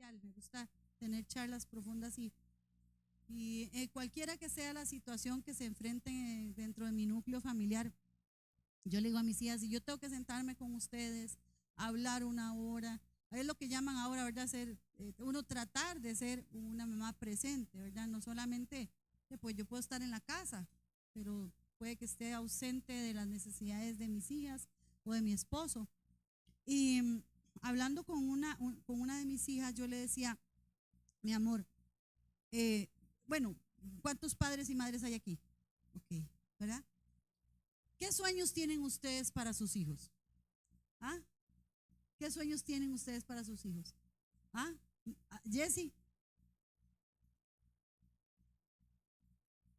especial, me gusta tener charlas profundas y cualquiera que sea la situación que se enfrenten dentro de mi núcleo familiar, yo le digo a mis hijas, si yo tengo que sentarme con ustedes, hablar una hora, es lo que llaman ahora, ¿verdad? Uno tratar de ser una mamá presente, ¿verdad? No solamente, pues yo puedo estar en la casa, pero puede que esté ausente de las necesidades de mis hijas o de mi esposo. Y hablando con una de mis hijas, yo le decía, mi amor, bueno, ¿cuántos padres y madres hay aquí? Ok, ¿verdad? ¿Qué sueños tienen ustedes para sus hijos? ¿Ah? ¿Qué sueños tienen ustedes para sus hijos? ¿Ah? Jesse.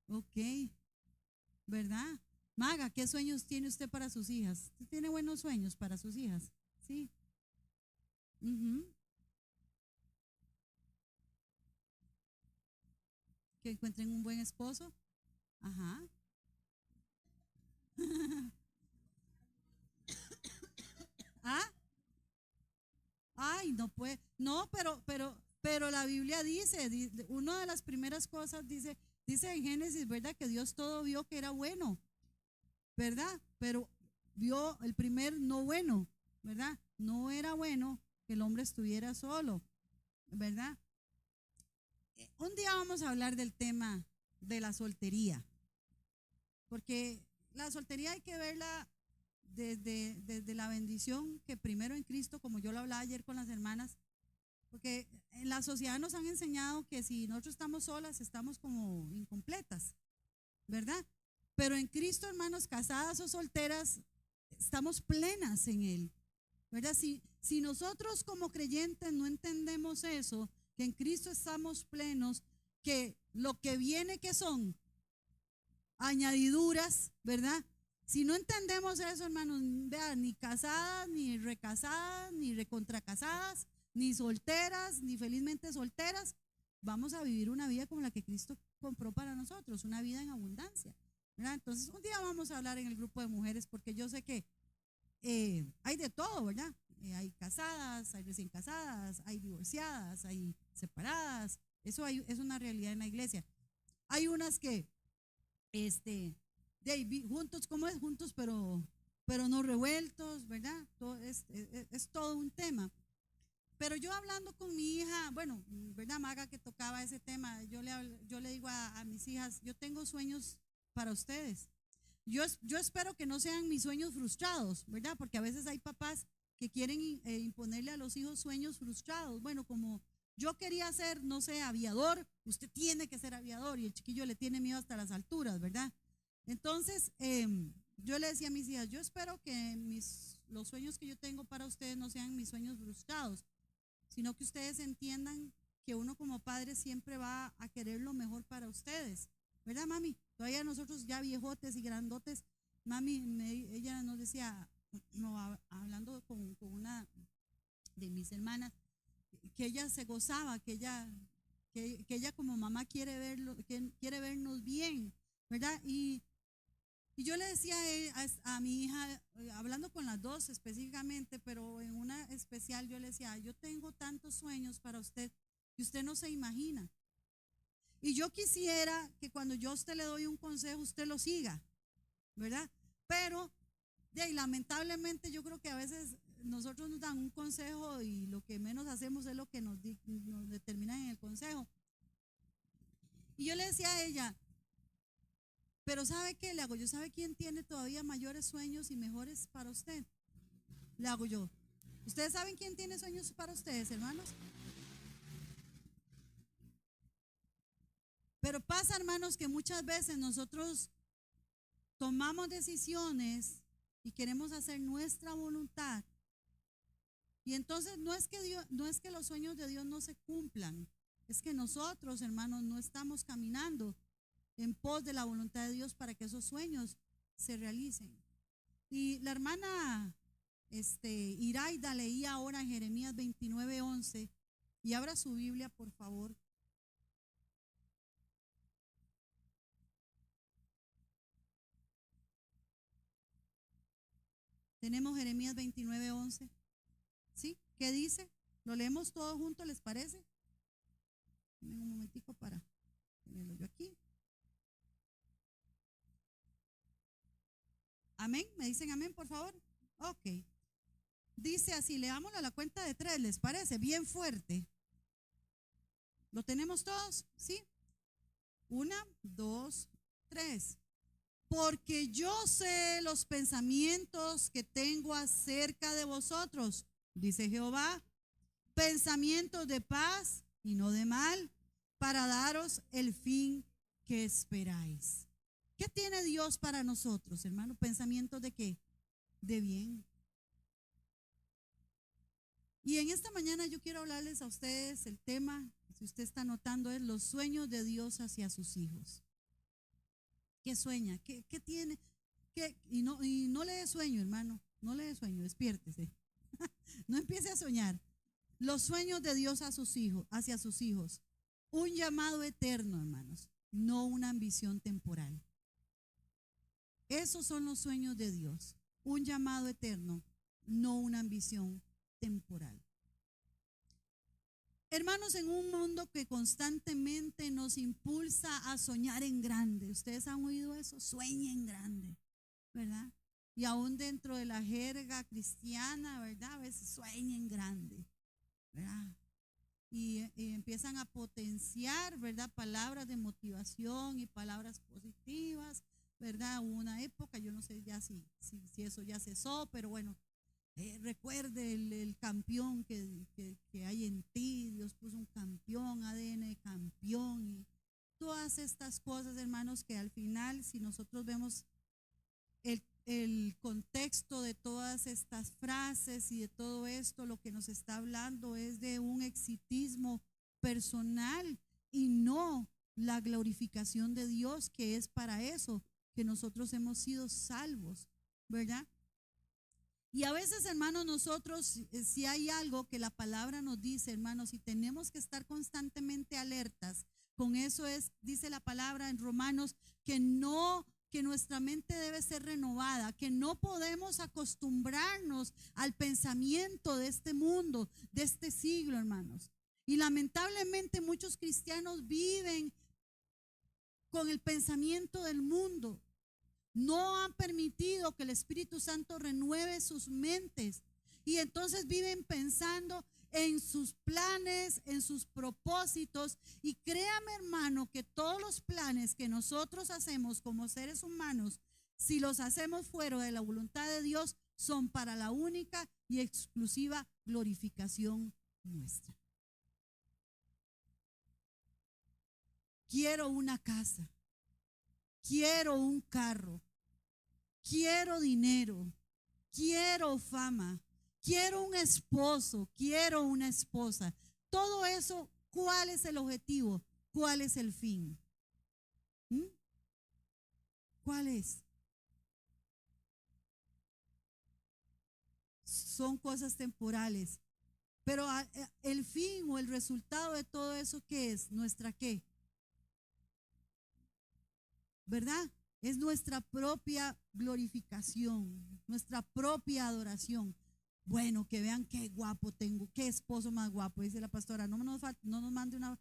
Ok, ¿verdad? Maga, ¿qué sueños tiene usted para sus hijas? ¿Usted tiene buenos sueños para sus hijas? Sí. Ujú. Que encuentren un buen esposo. Ajá. ¿Ah? Ay, no puede. No, pero la Biblia dice, una de las primeras cosas dice en Génesis, ¿verdad? Que Dios todo vio que era bueno, ¿verdad? Pero vio el primer no bueno, ¿verdad? No era bueno que el hombre estuviera solo, ¿verdad? Un día vamos a hablar del tema de la soltería, porque la soltería hay que verla desde la bendición que primero en Cristo, como yo lo hablaba ayer con las hermanas, porque en la sociedad nos han enseñado que si nosotros estamos solas, estamos como incompletas, ¿verdad? Pero en Cristo, hermanos, casadas o solteras, estamos plenas en Él, ¿verdad? Si nosotros como creyentes no entendemos eso, que en Cristo estamos plenos, que lo que viene que son añadiduras, ¿verdad? Si no entendemos eso, hermanos, vean, ni casadas, ni recasadas, ni recontracasadas, ni solteras, ni felizmente solteras, vamos a vivir una vida como la que Cristo compró para nosotros, una vida en abundancia, ¿verdad? Entonces, un día vamos a hablar en el grupo de mujeres, porque yo sé que hay de todo, ¿verdad? Hay casadas, hay recién casadas, hay divorciadas, hay separadas, es una realidad en la iglesia. Hay unas que este, juntos, ¿cómo es? Juntos, pero no revueltos, ¿verdad? Es todo un tema. Pero yo hablando con mi hija, bueno, ¿verdad, Maga, que tocaba ese tema? Yo le digo a mis hijas, yo tengo sueños para ustedes. Yo espero que no sean mis sueños frustrados, ¿verdad? Porque a veces hay papás que quieren imponerle a los hijos sueños frustrados. Bueno, como yo quería ser, no sé, aviador, usted tiene que ser aviador y el chiquillo le tiene miedo hasta las alturas, ¿verdad? Entonces, yo le decía a mis hijas, yo espero que los sueños que yo tengo para ustedes no sean mis sueños frustrados, sino que ustedes entiendan que uno como padre siempre va a querer lo mejor para ustedes, ¿verdad, mami? Todavía nosotros ya viejotes y grandotes, mami, ella nos decía, no, hablando con una de mis hermanas, que ella se gozaba, que ella como mamá quiere vernos bien, ¿verdad? Y yo le decía a mi hija, hablando con las dos específicamente, pero en una especial yo le decía, yo tengo tantos sueños para usted que usted no se imagina. Y yo quisiera que cuando yo a usted le doy un consejo, usted lo siga, ¿verdad? Pero, lamentablemente, yo creo que a veces nosotros nos dan un consejo y lo que menos hacemos es lo que nos determinan en el consejo. Y yo le decía a ella, pero ¿sabe qué le hago? Yo, ¿sabe quién tiene todavía mayores sueños y mejores para usted? Le hago yo. ¿Ustedes saben quién tiene sueños para ustedes, hermanos? Pero pasa, hermanos, que muchas veces nosotros tomamos decisiones y queremos hacer nuestra voluntad. Y entonces no es que los sueños de Dios no se cumplan, es que nosotros, hermanos, no estamos caminando en pos de la voluntad de Dios para que esos sueños se realicen. Y la hermana Iraida leía ahora en Jeremías 29:11, y abra su Biblia, por favor. Tenemos Jeremías 29:11. ¿Sí? ¿Qué dice? ¿Lo leemos todos juntos, les parece? Denme un momentico para tenerlo yo aquí. Amén. ¿Me dicen amén, por favor? Ok. Dice así, leámoslo a la cuenta de 3, ¿les parece? Bien fuerte. ¿Lo tenemos todos? ¿Sí? 1, 2, 3. Porque yo sé los pensamientos que tengo acerca de vosotros, dice Jehová, pensamientos de paz y no de mal, para daros el fin que esperáis. ¿Qué tiene Dios para nosotros, hermano? ¿Pensamientos de qué? De bien. Y en esta mañana yo quiero hablarles a ustedes el tema, si usted está notando, es los sueños de Dios hacia sus hijos. ¿Qué sueña? ¿Qué tiene? Y no le dé sueño, hermano, no le dé sueño, despiértese. No empiece a soñar. Los sueños de Dios a sus hijos, hacia sus hijos. Un llamado eterno, hermanos, no una ambición temporal. Esos son los sueños de Dios. Un llamado eterno, no una ambición temporal. Hermanos, en un mundo que constantemente nos impulsa a soñar en grande, ¿ustedes han oído eso? Sueñen grande, ¿verdad? Y aún dentro de la jerga cristiana, ¿verdad? A veces sueñen grande, ¿verdad? Y empiezan a potenciar, ¿verdad? Palabras de motivación y palabras positivas, ¿verdad? Hubo una época, yo no sé ya si eso ya cesó, pero bueno, recuerde el campeón que hay en ti. Dios puso un campeón, ADN de campeón y todas estas cosas, hermanos, que al final, si nosotros vemos el contexto de todas estas frases y de todo esto, lo que nos está hablando es de un exitismo personal y no la glorificación de Dios, que es para eso que nosotros hemos sido salvos, ¿verdad? Y a veces, hermanos, nosotros, si hay algo que la palabra nos dice, hermanos, y tenemos que estar constantemente alertas, con eso es, dice la palabra en Romanos, que nuestra mente debe ser renovada, que no podemos acostumbrarnos al pensamiento de este mundo, de este siglo, hermanos. Y lamentablemente muchos cristianos viven con el pensamiento del mundo. No han permitido que el Espíritu Santo renueve sus mentes y entonces viven pensando en sus planes, en sus propósitos. Y créame, hermano, que todos los planes que nosotros hacemos como seres humanos, si los hacemos fuera de la voluntad de Dios, son para la única y exclusiva glorificación nuestra. Quiero una casa. Quiero un carro, quiero dinero, quiero fama, quiero un esposo, quiero una esposa. Todo eso, ¿cuál es el objetivo? ¿Cuál es el fin? ¿Cuál es? Son cosas temporales. Pero el fin o el resultado de todo eso, ¿qué es? ¿Nuestra qué? ¿Verdad? Es nuestra propia glorificación, nuestra propia adoración. Bueno, que vean qué guapo tengo, qué esposo más guapo, dice la pastora. No nos mande no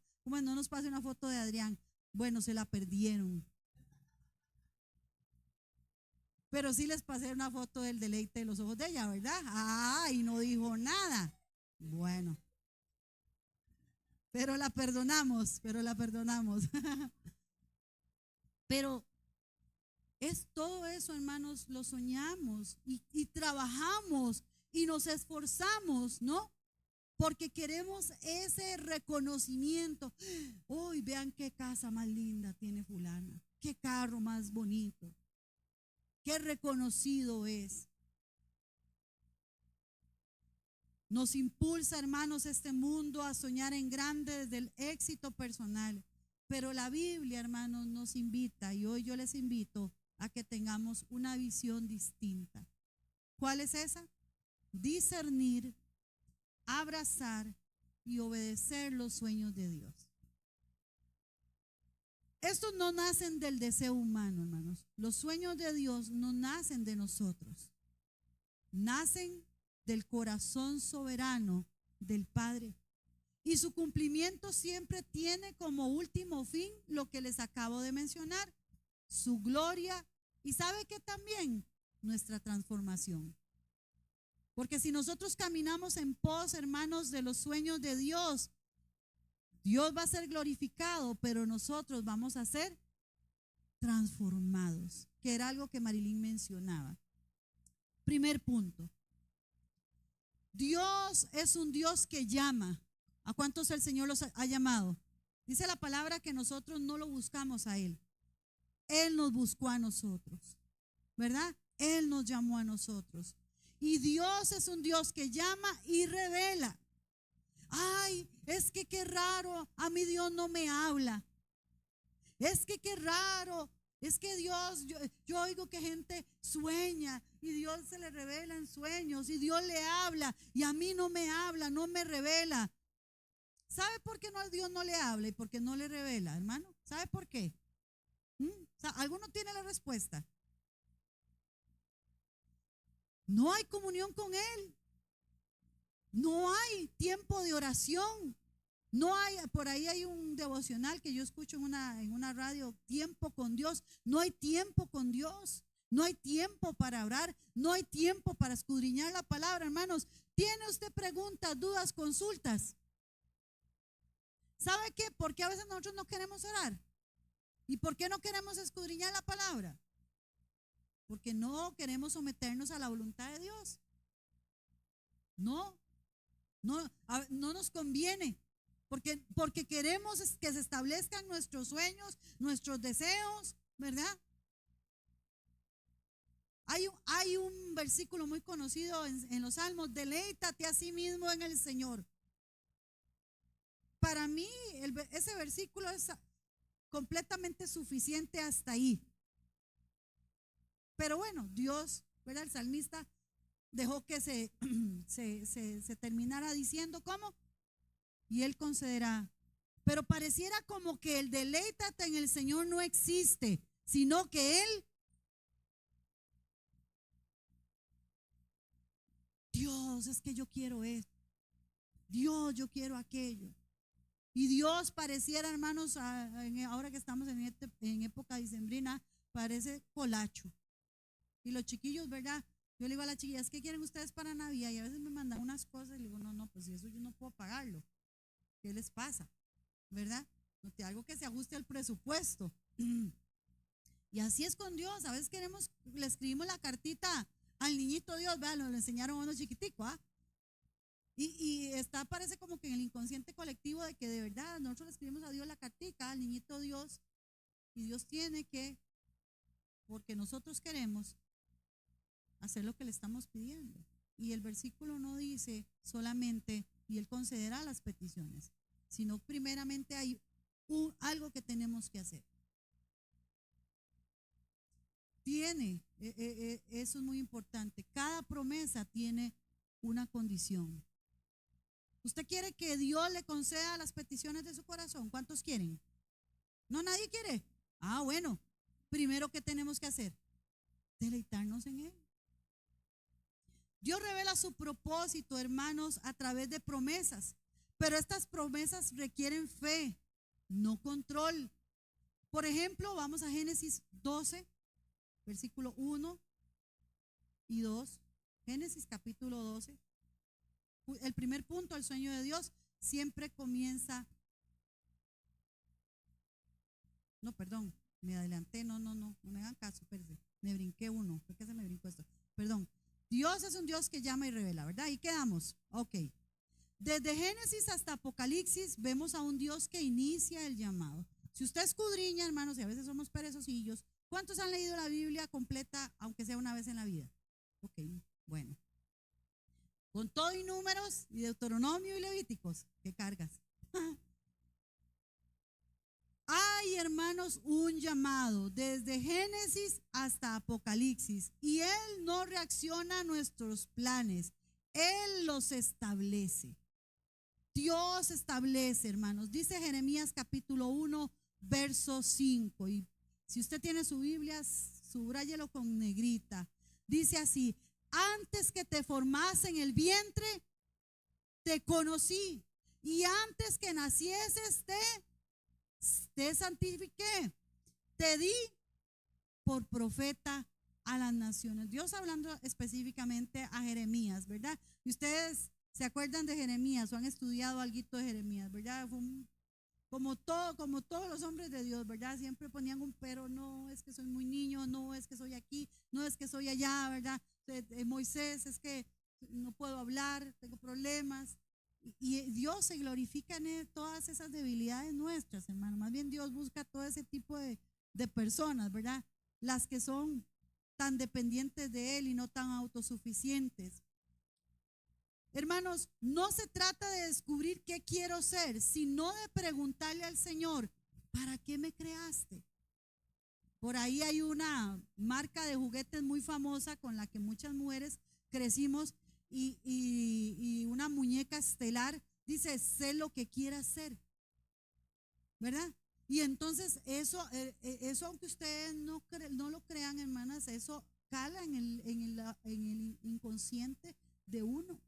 nos pase una foto de Adrián. Bueno, se la perdieron. Pero sí les pasé una foto del deleite de los ojos de ella, ¿verdad? Ah, y no dijo nada. Bueno. Pero la perdonamos. Pero es todo eso, hermanos, lo soñamos y trabajamos y nos esforzamos, ¿no? Porque queremos ese reconocimiento. Uy, vean qué casa más linda tiene fulana, qué carro más bonito, qué reconocido es. Nos impulsa, hermanos, este mundo a soñar en grande desde el éxito personal. Pero la Biblia, hermanos, nos invita, y hoy yo les invito a que tengamos una visión distinta. ¿Cuál es esa? Discernir, abrazar y obedecer los sueños de Dios. Estos no nacen del deseo humano, hermanos. Los sueños de Dios no nacen de nosotros. Nacen del corazón soberano del Padre. Y su cumplimiento siempre tiene como último fin lo que les acabo de mencionar, su gloria. Y sabe que también nuestra transformación. Porque si nosotros caminamos en pos, hermanos, de los sueños de Dios, Dios va a ser glorificado, pero nosotros vamos a ser transformados, que era algo que Marilyn mencionaba. Primer punto. Dios es un Dios que llama. ¿A cuántos el Señor los ha llamado? Dice la palabra que nosotros no lo buscamos a Él. Él nos buscó a nosotros, ¿verdad? Él nos llamó a nosotros. Y Dios es un Dios que llama y revela. Ay, es que qué raro, a mí Dios no me habla. Es que qué raro, es que Dios, yo oigo que gente sueña y Dios se le revela en sueños y Dios le habla y a mí no me habla, no me revela. ¿Sabe por qué Dios no le habla y por qué no le revela, hermano? ¿Sabe por qué? ¿Alguno tiene la respuesta? No hay comunión con Él. No hay tiempo de oración. No hay, por ahí hay un devocional que yo escucho en una radio, tiempo con Dios. No hay tiempo con Dios. No hay tiempo para orar. No hay tiempo para escudriñar la palabra, hermanos. ¿Tiene usted preguntas, dudas, consultas? ¿Sabe qué? ¿Por qué a veces nosotros no queremos orar? ¿Y por qué no queremos escudriñar la palabra? Porque no queremos someternos a la voluntad de Dios. No nos conviene. Porque queremos que se establezcan nuestros sueños, nuestros deseos, ¿verdad? Hay un versículo muy conocido en los Salmos: deleítate a sí mismo en el Señor. Para mí, ese versículo es completamente suficiente hasta ahí. Pero bueno, Dios, ¿verdad? El salmista dejó que se terminara diciendo ¿cómo? Y Él concederá. Pero pareciera como que el deleítate en el Señor no existe, sino que Él, Dios, es que yo quiero esto. Dios, yo quiero aquello. Y Dios pareciera, hermanos, ahora que estamos en época dicembrina, parece colacho. Y los chiquillos, ¿verdad? Yo le digo a las chiquillas, ¿qué quieren ustedes para Navidad? Y a veces me mandan unas cosas y le digo, no, pues si eso yo no puedo pagarlo. ¿Qué les pasa? ¿Verdad? Algo que se ajuste al presupuesto. Y así es con Dios. A veces le escribimos la cartita al niñito Dios, ¿verdad? Lo enseñaron a uno chiquitico, ¿ah? Y parece como que en el inconsciente colectivo de que de verdad nosotros le escribimos a Dios la cartica, al niñito Dios, y Dios tiene que, porque nosotros queremos, hacer lo que le estamos pidiendo. Y el versículo no dice solamente, y Él concederá las peticiones, sino primeramente hay algo que tenemos que hacer. Eso es muy importante. Cada promesa tiene una condición. ¿Usted quiere que Dios le conceda las peticiones de su corazón? ¿Cuántos quieren? ¿No, nadie quiere? Ah, bueno. Primero, ¿qué tenemos que hacer? Deleitarnos en Él. Dios revela su propósito, hermanos, a través de promesas. Pero estas promesas requieren fe, no control. Por ejemplo, vamos a Génesis 12, versículo 1 y 2. Génesis capítulo 12. El primer punto, el sueño de Dios, siempre comienza. No, perdón, me adelanté, no me hagan caso, espérense, me brinqué uno, ¿por qué se me brincó esto? Perdón, Dios es un Dios que llama y revela, ¿verdad? Ahí quedamos, ok. Desde Génesis hasta Apocalipsis vemos a un Dios que inicia el llamado. Si usted escudriña, hermanos, y a veces somos perezosillos, ¿cuántos han leído la Biblia completa, aunque sea una vez en la vida? Ok, bueno. Con todo y números y Deuteronomio y Levíticos, ¿qué cargas? Hay, hermanos, un llamado desde Génesis hasta Apocalipsis y Él no reacciona a nuestros planes, Él los establece. Dios establece, hermanos. Dice Jeremías capítulo 1, verso 5. Y si usted tiene su Biblia, subráyelo con negrita. Dice así: antes que te formase en el vientre, te conocí y antes que nacieses te santifiqué, te di por profeta a las naciones. Dios hablando específicamente a Jeremías, ¿verdad? Y ustedes se acuerdan de Jeremías o han estudiado algo de Jeremías, ¿verdad? Fue como todos los hombres de Dios, ¿verdad? Siempre ponían un pero, no, es que soy muy niño, no, es que soy aquí, no, es que soy allá, ¿verdad? Moisés, es que no puedo hablar, tengo problemas. Y Dios se glorifica en todas esas debilidades nuestras, hermano. Más bien Dios busca todo ese tipo de personas, ¿verdad? Las que son tan dependientes de Él y no tan autosuficientes. Hermanos, no se trata de descubrir qué quiero ser, sino de preguntarle al Señor, ¿para qué me creaste? Por ahí hay una marca de juguetes muy famosa con la que muchas mujeres crecimos y una muñeca estelar dice, sé lo que quieras ser, ¿verdad? Y entonces eso aunque ustedes no lo crean, hermanas, eso cala en el inconsciente de uno.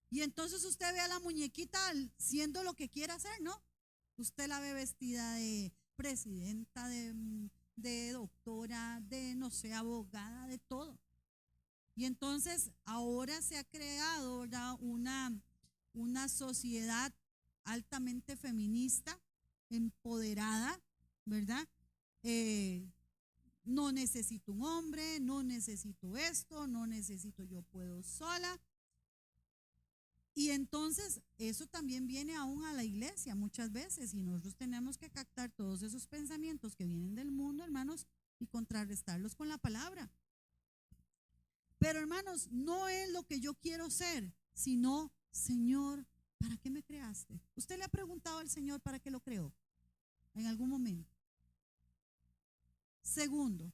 Y entonces usted ve a la muñequita siendo lo que quiera hacer, ¿no? Usted la ve vestida de presidenta, de doctora, de no sé, abogada, de todo. Y entonces ahora se ha creado, ¿verdad?, una sociedad altamente feminista, empoderada, ¿verdad? No necesito un hombre, no necesito esto, no necesito, yo puedo sola. Y entonces eso también viene aún a la iglesia muchas veces y nosotros tenemos que captar todos esos pensamientos que vienen del mundo, hermanos, y contrarrestarlos con la palabra. Pero hermanos, no es lo que yo quiero ser, sino, Señor, ¿para qué me creaste? ¿Usted le ha preguntado al Señor para qué lo creó en algún momento? Segundo,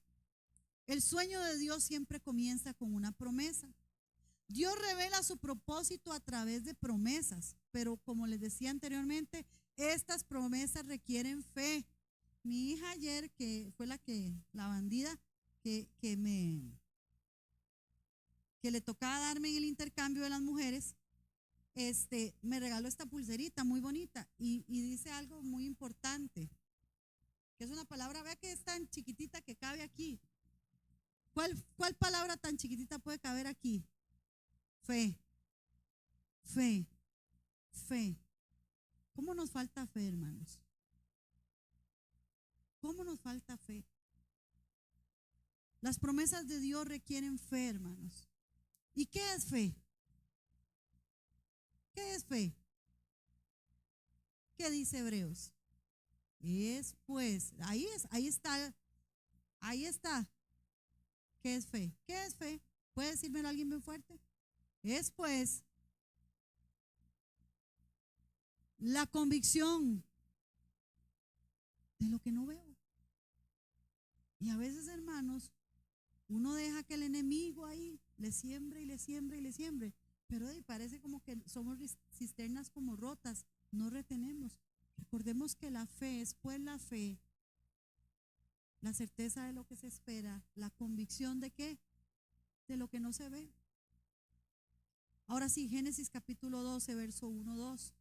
el sueño de Dios siempre comienza con una promesa. Dios revela su propósito a través de promesas, pero como les decía anteriormente, estas promesas requieren fe. Mi hija ayer, que fue la bandida que le tocaba darme en el intercambio de las mujeres, me regaló esta pulserita muy bonita y dice algo muy importante, que es una palabra, vea que es tan chiquitita que cabe aquí. ¿Cuál palabra tan chiquitita puede caber aquí? Fe, fe, fe. ¿Cómo nos falta fe, hermanos? ¿Cómo nos falta fe? Las promesas de Dios requieren fe, hermanos. ¿Y qué es fe? ¿Qué es fe? ¿Qué dice Hebreos? Es pues, ahí está. ¿Qué es fe? ¿Qué es fe? ¿Puede decírmelo alguien bien fuerte? Es pues la convicción de lo que no veo. Y a veces, hermanos, uno deja que el enemigo ahí le siembre y le siembre y le siembre, pero parece como que somos cisternas como rotas, no retenemos. Recordemos que la fe es pues la fe, la certeza de lo que se espera, la convicción de qué, de lo que no se ve. Ahora sí, Génesis capítulo 12, verso 1, 2.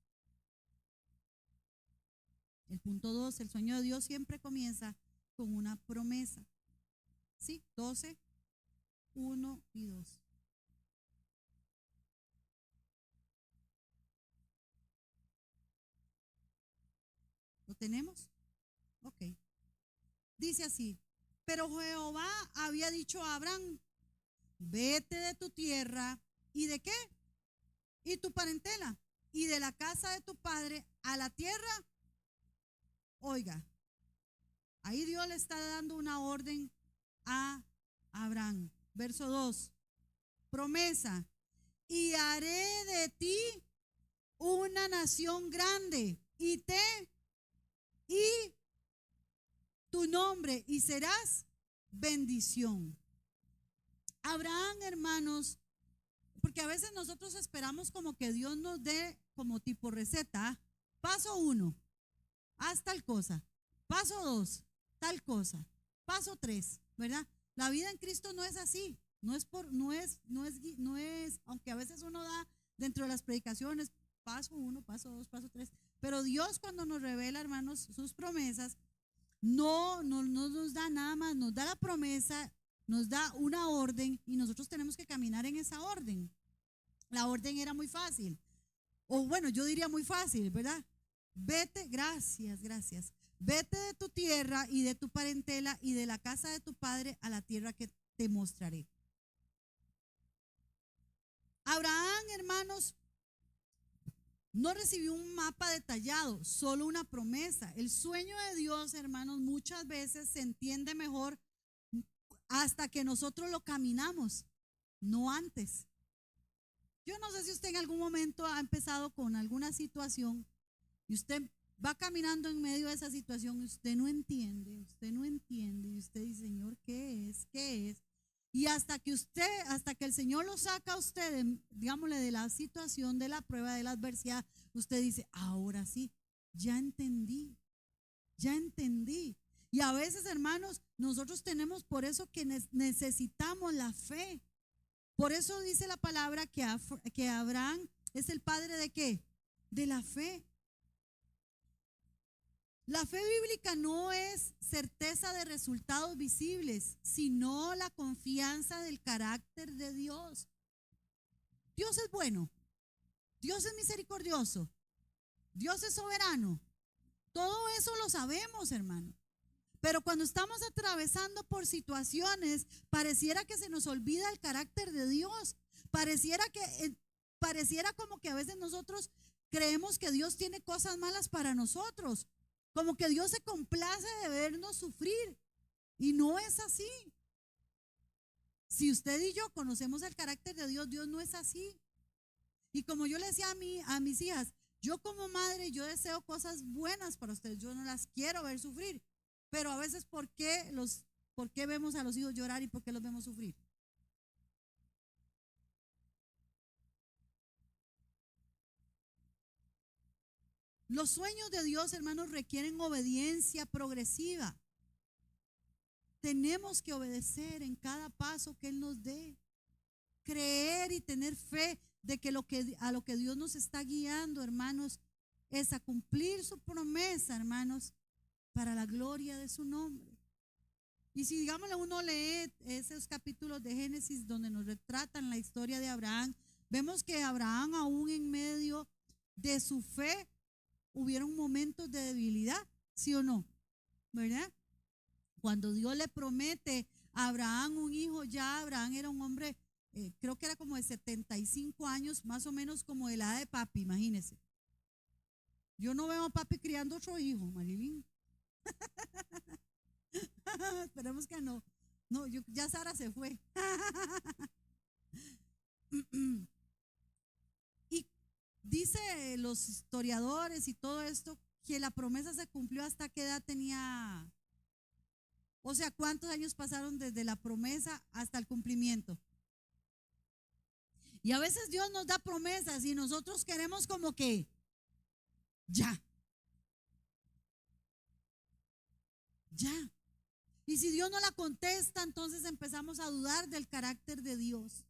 El punto 2, el sueño de Dios siempre comienza con una promesa. Sí, 12, 1 y 2. ¿Lo tenemos? Ok. Dice así, pero Jehová había dicho a Abraham, vete de tu tierra y de qué, y tu parentela, y de la casa de tu padre a la tierra. Oiga, ahí Dios le está dando una orden a Abraham. Verso 2, promesa, y haré de ti una nación grande y tu nombre y serás bendición. Abraham, hermanos, porque a veces nosotros esperamos como que Dios nos dé como tipo receta. Paso 1, haz tal cosa. Paso 2, tal cosa. Paso 3, ¿verdad? La vida en Cristo no es así. No es, aunque a veces uno da dentro de las predicaciones, paso 1, paso 2, paso 3. Pero Dios cuando nos revela, hermanos, sus promesas, no nos da nada más, nos da la promesa, nos da una orden y nosotros tenemos que caminar en esa orden. La orden era muy fácil, o bueno, yo diría muy fácil, ¿verdad? Vete, gracias. Vete de tu tierra y de tu parentela y de la casa de tu padre a la tierra que te mostraré. Abraham, hermanos, no recibió un mapa detallado, solo una promesa. El sueño de Dios, hermanos, muchas veces se entiende mejor hasta que nosotros lo caminamos, no antes. Yo no sé si usted en algún momento ha empezado con alguna situación y usted va caminando en medio de esa situación y usted no entiende, y usted dice, Señor, ¿qué es? ¿Qué es? Y hasta que el Señor lo saca a usted, digámosle, de la situación, de la prueba, de la adversidad, usted dice, ahora sí, ya entendí. Y a veces, hermanos, nosotros tenemos por eso que necesitamos la fe. Por eso dice la palabra que Abraham es el padre de ¿qué? De la fe. La fe bíblica no es certeza de resultados visibles, sino la confianza del carácter de Dios. Dios es bueno, Dios es misericordioso, Dios es soberano. Todo eso lo sabemos, hermano. Pero cuando estamos atravesando por situaciones, pareciera que se nos olvida el carácter de Dios. Pareciera como que a veces nosotros creemos que Dios tiene cosas malas para nosotros. Como que Dios se complace de vernos sufrir. Y no es así. Si usted y yo conocemos el carácter de Dios, Dios no es así. Y como yo le decía a mis hijas, yo como madre, yo deseo cosas buenas para ustedes. Yo no las quiero ver sufrir. Pero a veces, ¿por qué vemos a los hijos llorar y por qué los vemos sufrir? Los sueños de Dios, hermanos, requieren obediencia progresiva. Tenemos que obedecer en cada paso que Él nos dé. Creer y tener fe de que a lo que Dios nos está guiando, hermanos, es a cumplir su promesa, hermanos, para la gloria de su nombre. Y si, digámosle, uno lee esos capítulos de Génesis donde nos retratan la historia de Abraham, vemos que Abraham, aún en medio de su fe, hubieron momentos de debilidad, ¿sí o no? ¿Verdad? Cuando Dios le promete a Abraham un hijo, ya Abraham era un hombre, creo que era como de 75 años, más o menos como de la edad de papi, imagínese. Yo no veo a papi criando otro hijo, Marilyn. Esperemos que no. No, ya Sara se fue. Y dice los historiadores y todo esto que la promesa se cumplió hasta qué edad tenía. O sea, ¿cuántos años pasaron desde la promesa hasta el cumplimiento? Y a veces Dios nos da promesas y nosotros queremos como que ya. Y si Dios no la contesta, entonces empezamos a dudar del carácter de Dios.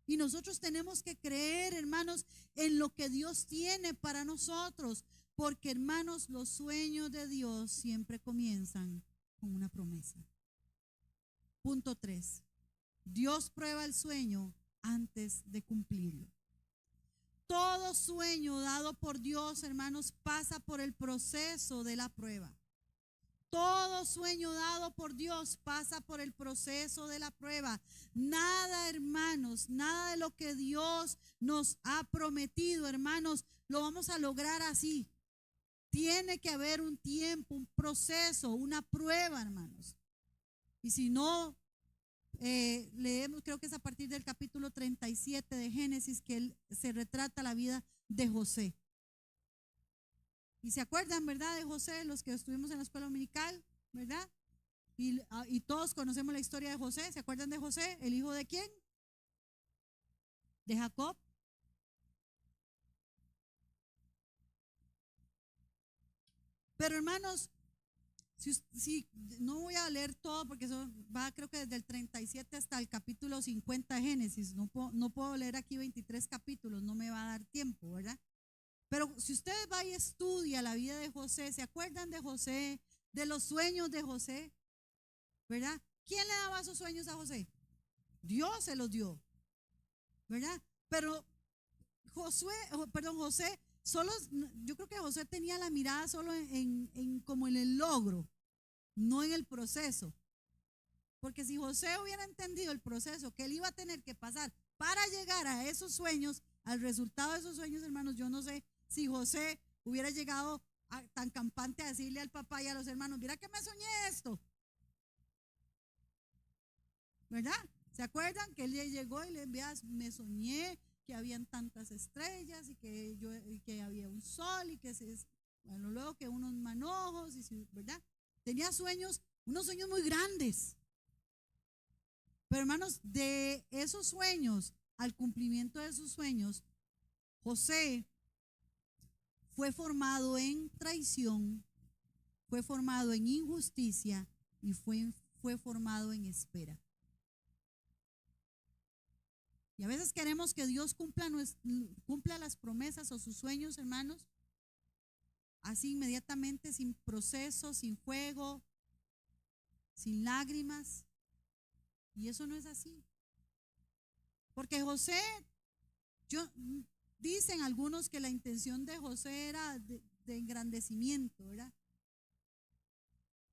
Y nosotros tenemos que creer, hermanos, en lo que Dios tiene para nosotros. Porque, hermanos, los sueños de Dios siempre comienzan con una promesa. Punto 3. Dios prueba el sueño antes de cumplirlo. Todo sueño dado por Dios, hermanos, pasa por el proceso de la prueba. Todo sueño dado por Dios pasa por el proceso de la prueba. Nada, hermanos, nada de lo que Dios nos ha prometido, hermanos, lo vamos a lograr así. Tiene que haber un tiempo, un proceso, una prueba, hermanos. Y si no, leemos, creo que es a partir del capítulo 37 de Génesis que se retrata la vida de José. Y se acuerdan, ¿verdad? De José, los que estuvimos en la escuela dominical, ¿verdad? Y todos conocemos la historia de José. ¿Se acuerdan de José? ¿El hijo de quién? De Jacob. Pero, hermanos, si no voy a leer todo porque eso va creo que desde el 37 hasta el capítulo 50 de Génesis, no puedo leer aquí 23 capítulos, no me va a dar tiempo, ¿verdad? Pero si ustedes va y estudia la vida de José, ¿se acuerdan de José, de los sueños de José? ¿Verdad? ¿Quién le daba esos sueños a José? Dios se los dio, ¿verdad? Pero José, solo, yo creo que José tenía la mirada solo como en el logro, no en el proceso. Porque si José hubiera entendido el proceso que él iba a tener que pasar para llegar a esos sueños, al resultado de esos sueños, hermanos, yo no sé si José hubiera llegado tan campante a decirle al papá y a los hermanos, mira que me soñé esto, ¿verdad? ¿Se acuerdan que él llegó y le envía, me soñé que habían tantas estrellas y que había un sol y bueno, luego que unos manojos, ¿verdad? Tenía sueños, unos sueños muy grandes. Pero hermanos, de esos sueños al cumplimiento de esos sueños, José fue formado en traición, fue formado en injusticia y fue formado en espera. Y a veces queremos que Dios cumpla las promesas o sus sueños, hermanos, así inmediatamente, sin proceso, sin fuego, sin lágrimas. Y eso no es así. Porque José, dicen algunos que la intención de José era de engrandecimiento, ¿verdad?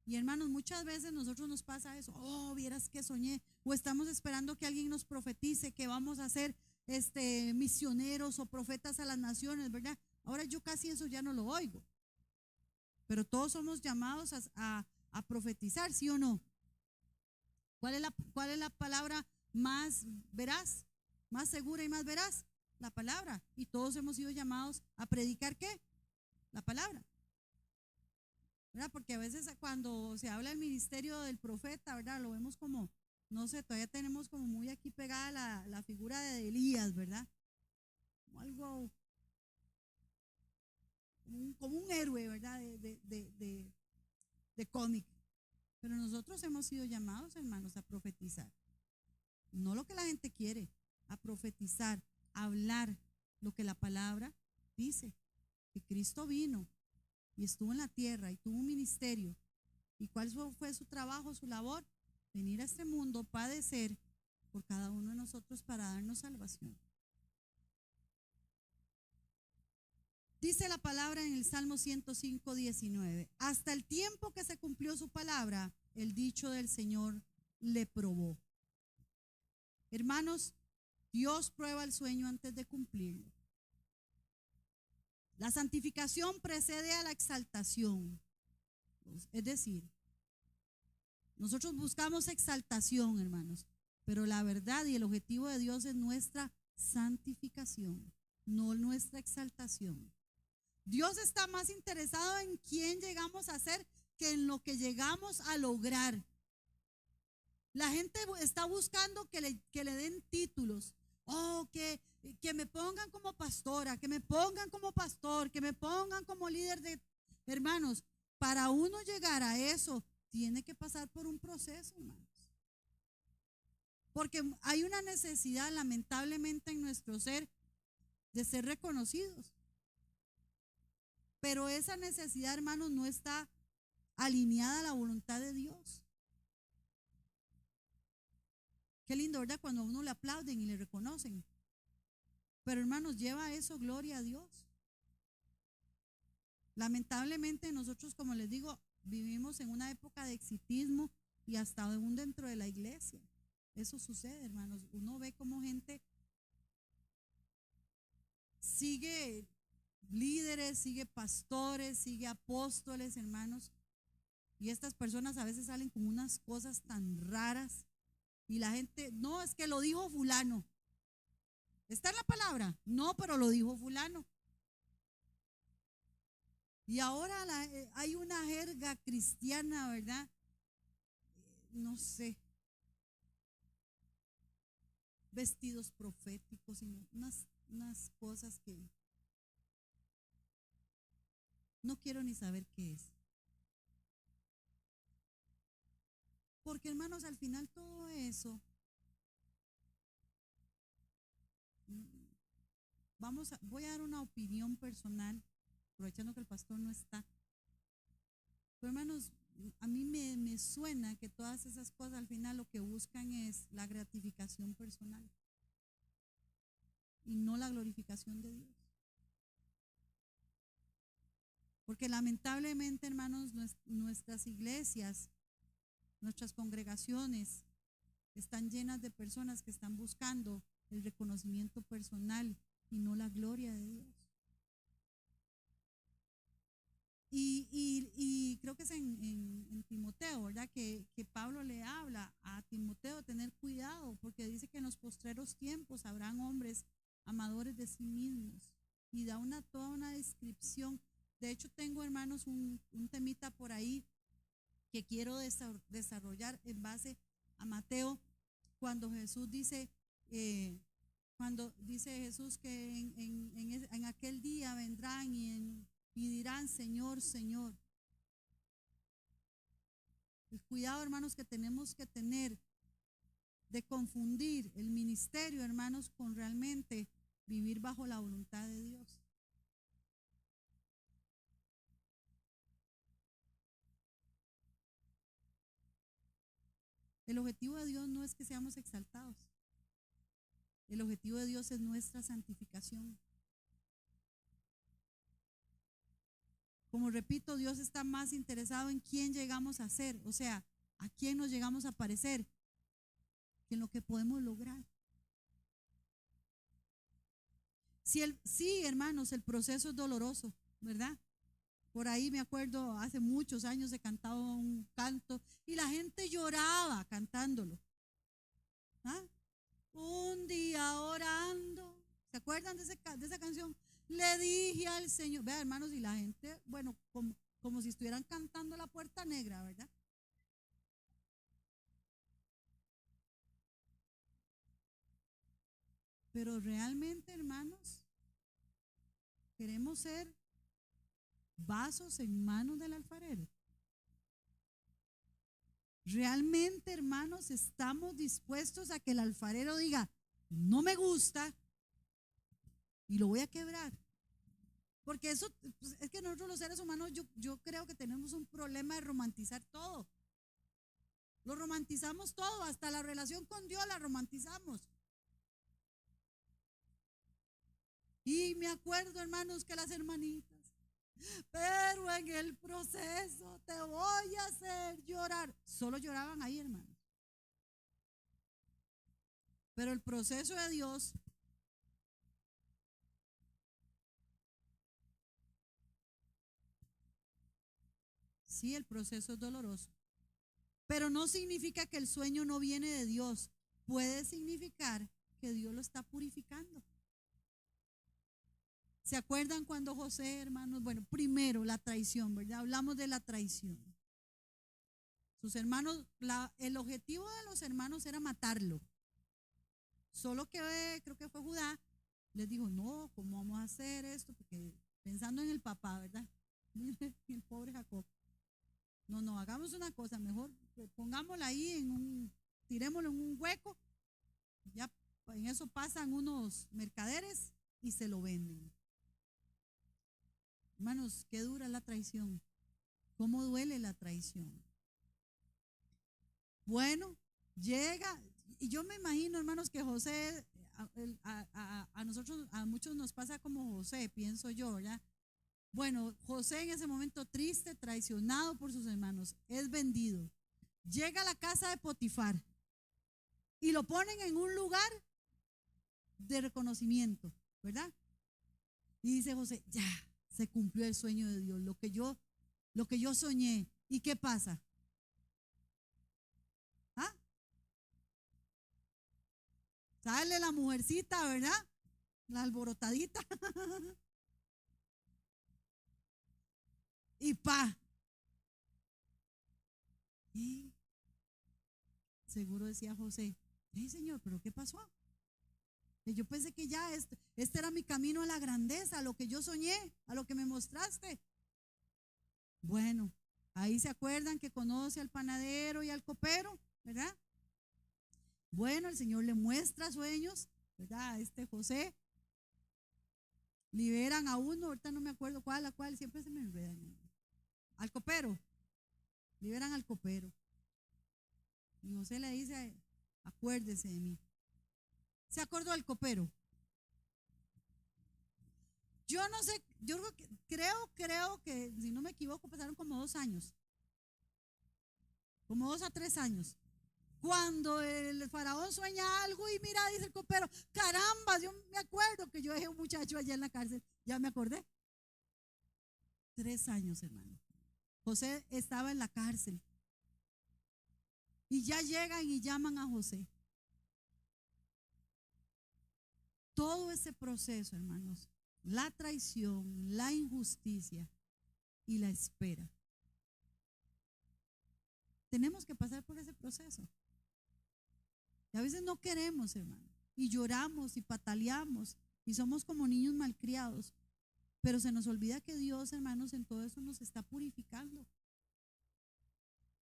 Y hermanos, muchas veces nosotros nos pasa eso, oh, vieras que soñé, o estamos esperando que alguien nos profetice que vamos a ser misioneros o profetas a las naciones, ¿verdad? Ahora yo casi eso ya no lo oigo, pero todos somos llamados a profetizar, ¿sí o no? ¿Cuál es la palabra más veraz, más segura y más veraz? La palabra. Y todos hemos sido llamados a predicar ¿qué? La palabra. ¿Verdad? Porque a veces cuando se habla del ministerio del profeta, ¿verdad? Lo vemos como, no sé, todavía tenemos como muy aquí pegada la figura de Elías, ¿verdad? Como algo, como un héroe, ¿verdad? De cómic. Pero nosotros hemos sido llamados, hermanos, a profetizar. No lo que la gente quiere, a profetizar, a hablar lo que la palabra dice. Que Cristo vino y estuvo en la tierra y tuvo un ministerio. ¿Y cuál fue su trabajo, su labor? Venir a este mundo, padecer por cada uno de nosotros para darnos salvación. Dice la palabra en el Salmo 105, 19. Hasta el tiempo que se cumplió su palabra, el dicho del Señor le probó. Hermanos, Dios prueba el sueño antes de cumplirlo. La santificación precede a la exaltación. Es decir, nosotros buscamos exaltación, hermanos, pero la verdad y el objetivo de Dios es nuestra santificación, no nuestra exaltación. Dios está más interesado en quién llegamos a ser que en lo que llegamos a lograr. La gente está buscando que le den títulos. Oh, que me pongan como pastora, que me pongan como pastor, que me pongan como líder de hermanos. Para uno llegar a eso, tiene que pasar por un proceso, hermanos. Porque hay una necesidad, lamentablemente, en nuestro ser de ser reconocidos. Pero esa necesidad, hermanos, no está alineada a la voluntad de Dios. Qué lindo, ¿verdad? Cuando a uno le aplauden y le reconocen. Pero hermanos, ¿lleva eso gloria a Dios? Lamentablemente nosotros, como les digo, vivimos en una época de exitismo y hasta aún dentro de la iglesia. Eso sucede, hermanos. Uno ve como gente sigue líderes, sigue pastores, sigue apóstoles, hermanos. Y estas personas a veces salen con unas cosas tan raras. Y la gente, no, es que lo dijo fulano. ¿Está en la palabra? No, pero lo dijo fulano. Y ahora hay una jerga cristiana, ¿verdad? No sé. Vestidos proféticos y unas cosas que no quiero ni saber qué es. Porque hermanos, al final todo eso, voy a dar una opinión personal, aprovechando que el pastor no está. Pero hermanos, a mí me suena que todas esas cosas al final lo que buscan es la gratificación personal y no la glorificación de Dios. Porque lamentablemente, hermanos, nuestras iglesias, nuestras congregaciones están llenas de personas que están buscando el reconocimiento personal y no la gloria de Dios. Y creo que es en Timoteo, ¿verdad? Que Pablo le habla a Timoteo tener cuidado, porque dice que en los postreros tiempos habrán hombres amadores de sí mismos, y da toda una descripción. De hecho, tengo, hermanos, un temita por ahí que quiero desarrollar en base a Mateo, cuando Jesús dice, cuando dice Jesús que en aquel día vendrán y dirán, Señor, Señor. El cuidado, hermanos, que tenemos que tener de confundir el ministerio, hermanos, con realmente vivir bajo la voluntad de Dios. El objetivo de Dios no es que seamos exaltados. El objetivo de Dios es nuestra santificación. Como repito, Dios está más interesado en quién llegamos a ser, o sea, a quién nos llegamos a parecer, que en lo que podemos lograr. Sí, hermanos, el proceso es doloroso, ¿verdad? Por ahí me acuerdo, hace muchos años he cantado un canto y la gente lloraba cantándolo. ¿Ah? Un día orando, ¿se acuerdan de esa canción? Le dije al Señor, vea, hermanos, y la gente, bueno, como si estuvieran cantando La Puerta Negra, ¿verdad? Pero realmente, hermanos, queremos ser vasos en manos del alfarero. Realmente, hermanos, estamos dispuestos a que el alfarero diga, no me gusta y lo voy a quebrar. Porque eso, pues, es que nosotros los seres humanos, yo creo que tenemos un problema de romantizar todo. Lo romantizamos todo, hasta la relación con Dios la romantizamos. Y me acuerdo, hermanos, que las hermanitas, pero en el proceso te voy a hacer llorar. Solo lloraban ahí, hermanos. Pero el proceso de Dios, sí, el proceso es doloroso. Pero no significa que el sueño no viene de Dios. Puede significar que Dios lo está purificando. ¿Se acuerdan cuando José, hermanos? Bueno, primero la traición, ¿verdad? Hablamos de la traición. Sus hermanos, el objetivo de los hermanos era matarlo. Solo que creo que fue Judá, les dijo, no, ¿cómo vamos a hacer esto? Porque pensando en el papá, ¿verdad? El pobre Jacob. No, hagamos una cosa, mejor pongámosla ahí tirémoslo en un hueco, ya en eso pasan unos mercaderes y se lo venden. Hermanos, qué dura la traición, cómo duele la traición. Bueno, llega, y yo me imagino, hermanos, que José, a nosotros, a muchos nos pasa como José, pienso yo, ¿ya? Bueno, José en ese momento triste, traicionado por sus hermanos, es vendido. Llega a la casa de Potifar y lo ponen en un lugar de reconocimiento, ¿verdad? Y dice José, ya, se cumplió el sueño de Dios, lo que yo soñé. ¿Y qué pasa? ¿Ah? Sale la mujercita, ¿verdad? La alborotadita. Y ¿Y? Seguro decía José, Señor, ¿pero qué pasó? Y yo pensé que ya este era mi camino a la grandeza, a lo que yo soñé, a lo que me mostraste. Bueno, Ahí se acuerdan que conoce al panadero y al copero, ¿verdad? Bueno, el Señor le muestra sueños, ¿verdad? A este José. Liberan a uno, ahorita no me acuerdo cuál, a cuál, siempre se me enredan. Al copero, liberan al copero. Y José le dice, acuérdese de mí. ¿Se acordó del copero? Yo no sé, yo creo que, si no me equivoco, pasaron como 2 años, como 2 a 3 años. Cuando el faraón sueña algo y mira, dice el copero, caramba, yo me acuerdo que yo dejé un muchacho allá en la cárcel, ya me acordé. 3 años, hermano. José estaba en la cárcel y ya llegan y llaman a José. Todo ese proceso, hermanos, la traición, la injusticia y la espera. Tenemos que pasar por ese proceso. Y a veces no queremos, hermano, y lloramos y pataleamos y somos como niños malcriados, pero se nos olvida que Dios, hermanos, en todo eso nos está purificando.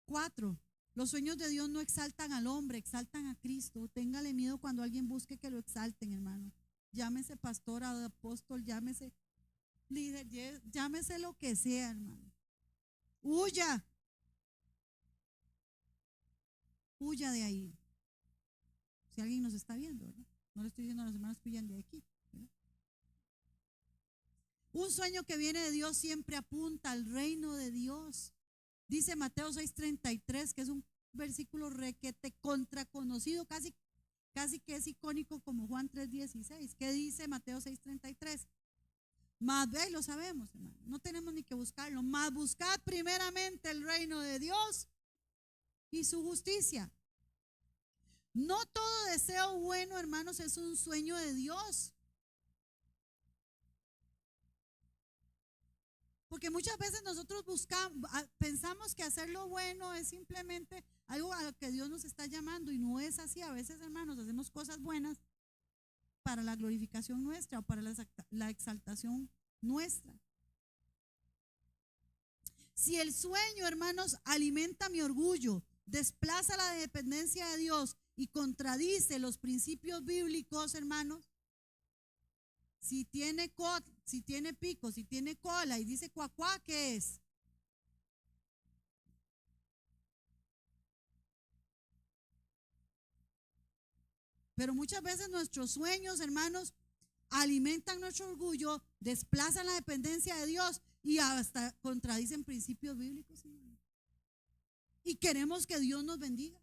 4. Los sueños de Dios no exaltan al hombre, exaltan a Cristo. Téngale miedo cuando alguien busque que lo exalten, hermano. Llámese pastor, apóstol, llámese líder, llámese lo que sea, hermano. Huya, huya de ahí. Si alguien nos está viendo, ¿verdad? No le estoy diciendo a los hermanos que huyan de aquí, ¿verdad? Un sueño que viene de Dios siempre apunta al reino de Dios. Dice Mateo 6:33, que es un versículo requete contraconocido, casi que es icónico como Juan 3:16. ¿Qué dice Mateo 6:33? Más ve, lo sabemos, hermano. No tenemos ni que buscarlo. Más buscad primeramente el reino de Dios y su justicia. No todo deseo bueno, hermanos, es un sueño de Dios. Porque muchas veces nosotros pensamos que hacer lo bueno es simplemente algo a lo que Dios nos está llamando y no es así. A veces, hermanos, hacemos cosas buenas para la glorificación nuestra o para la exaltación nuestra. Si el sueño, hermanos, alimenta mi orgullo, desplaza la dependencia de Dios y contradice los principios bíblicos, hermanos, si tiene pico, si tiene cola y dice cuacuá, ¿qué es? Pero muchas veces nuestros sueños, hermanos, alimentan nuestro orgullo, desplazan la dependencia de Dios y hasta contradicen principios bíblicos, hermanos. Y queremos que Dios nos bendiga.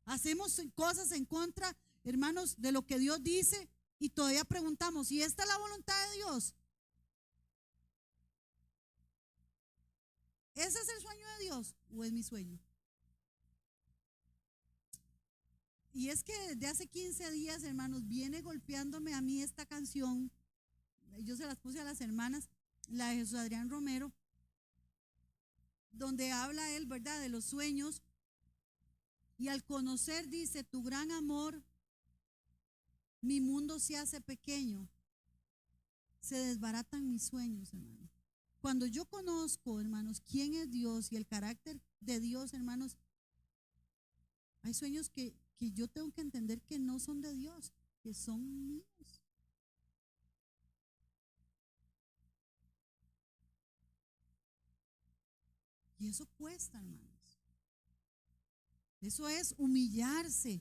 Hacemos cosas en contra, hermanos, de lo que Dios dice y todavía preguntamos, ¿y esta es la voluntad de Dios? ¿Ese es el sueño de Dios o es mi sueño? Y es que desde hace 15 días, hermanos, viene golpeándome a mí esta canción. Yo se las puse a las hermanas, la de Jesús Adrián Romero, donde habla él, ¿verdad?, de los sueños. Y al conocer, dice, tu gran amor, mi mundo se hace pequeño, se desbaratan mis sueños, hermanos. Cuando yo conozco, hermanos, quién es Dios y el carácter de Dios, hermanos, hay sueños que yo tengo que entender que no son de Dios, que son míos. Y eso cuesta, hermanos. Eso es humillarse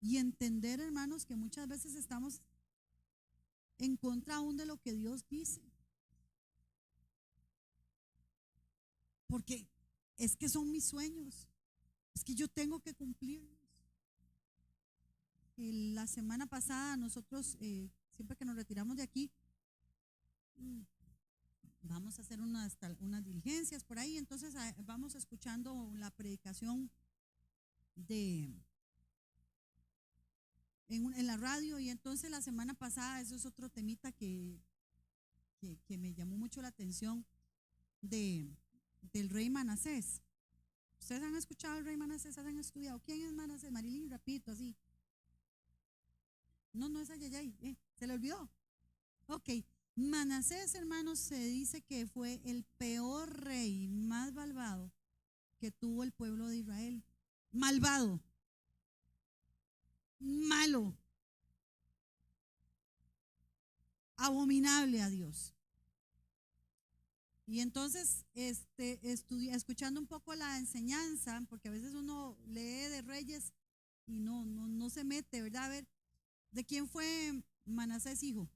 y entender, hermanos, que muchas veces estamos en contra aún de lo que Dios dice. Porque es que son mis sueños. Es que yo tengo que cumplirlos. La semana pasada nosotros, siempre que nos retiramos de aquí, vamos a hacer unas diligencias por ahí, entonces vamos escuchando la predicación en la radio, y entonces la semana pasada, eso es otro temita que me llamó mucho la atención, del rey Manasés. ¿Ustedes han escuchado al rey Manasés? ¿Han estudiado? ¿Quién es Manasés? Marilyn, rapidito, así. No es Ayayay, ¿se le olvidó? Ok, Manasés, hermanos, se dice que fue el peor rey, más malvado que tuvo el pueblo de Israel. Malvado, malo, abominable a Dios. Y entonces, escuchando un poco la enseñanza, porque a veces uno lee de reyes y no se mete, ¿verdad? A ver, ¿de quién fue Manasés hijo?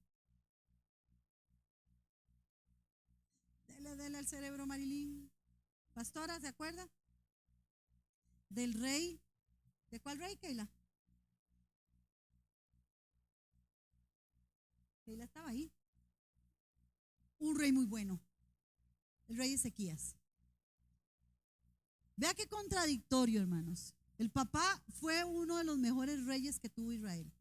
Dele al cerebro, Marilyn. Pastora, ¿se acuerda? Del rey. ¿De cuál rey, Keila? Keila estaba ahí. Un rey muy bueno. El rey Ezequías. Vea qué contradictorio, hermanos. El papá fue uno de los mejores reyes que tuvo Israel.